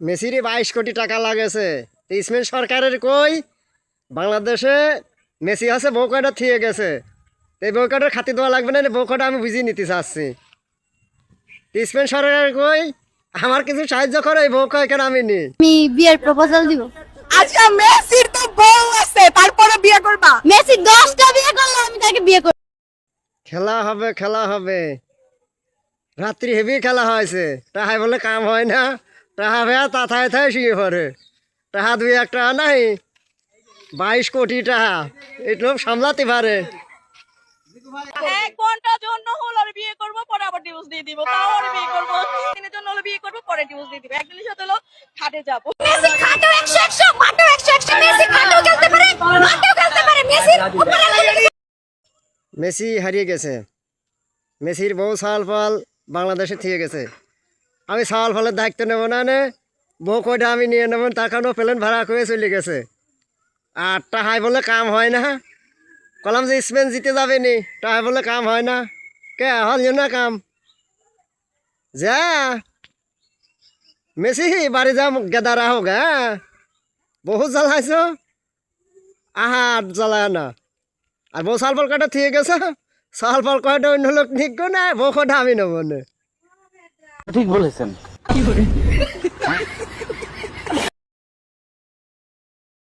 মেসির 22 কোটি টাকা লাগেছে। ইসমেল সরকারের কই বাংলাদেশে মেসি আছে বউ কয়টা থিয়ে গেছে, এই বউ কয়টার খাতি দেওয়া লাগবে না, বউ কয়টা আমি বুঝিয়ে নিতে চাচ্ছি। ইসমেল সরকারের কই আমার কিছু সাহায্য করে, এই বউ কয়টা আমি নি। আমি বিয়ের প্রপোজাল দিব। আচ্ছা মেসির তো বউ আছে, তারপরে বিয়ে করবা? মেসি 10টা বিয়ে করলে আমি তাকে বিয়ে করব। খেলা হবে খেলা হবে, রাত্রি হেভি খেলা হয়েছে। তাহাই বলে কাম হয় না, তাহা ভেয়া তাথায় থায় শুয়ে পড়ে। তাহা 2-1 টাকা নাই, 22 কোটি টাকা এটা সামলাতে পারে। 1 ঘন্টার জন্য হলো আমি বিয়ে করব, পরে আবার ডিভোর্স দিয়ে দিব। তাও আমি বিয়ে করব, দিনের জন্য হলো বিয়ে করব, পরে ডিভোর্স দিয়ে দিব। একদিনের সাথে হলো খাটে যাব। মেসি খাটো 100 মাঠও 100 মেসি খাটো খেলতে পারে, মাঠও খেলতে পারে। মেসি মেসি হারিয়ে গেছে, মেসির বউ সাল ফল বাংলাদেশে থেকে গেছে। আমি সাল ফলের দায়িত্ব নেব না, নে বউ কয়টা আমি নিয়ে নেব, তার কারণে প্লেন ভাড়া করে চলে গেছে। আর টাহাই বলে কাম হয় না, কলাম যে স্পেন জিতে যাবে নি, টাহাই বলে কাম হয় না। কে হল না কাম যা মেসি বাড়ি যা গেদারা হোক। হ্যাঁ বহুত জ্বালাইছ, আহার জ্বালায় না। আর বউ সাল ফল কয়টা থেকে গেছে, সাল ফল কয়টা অন্য লোক নিক না, বউ কয়টা আমি নেব না। ঠিক বলেছেন।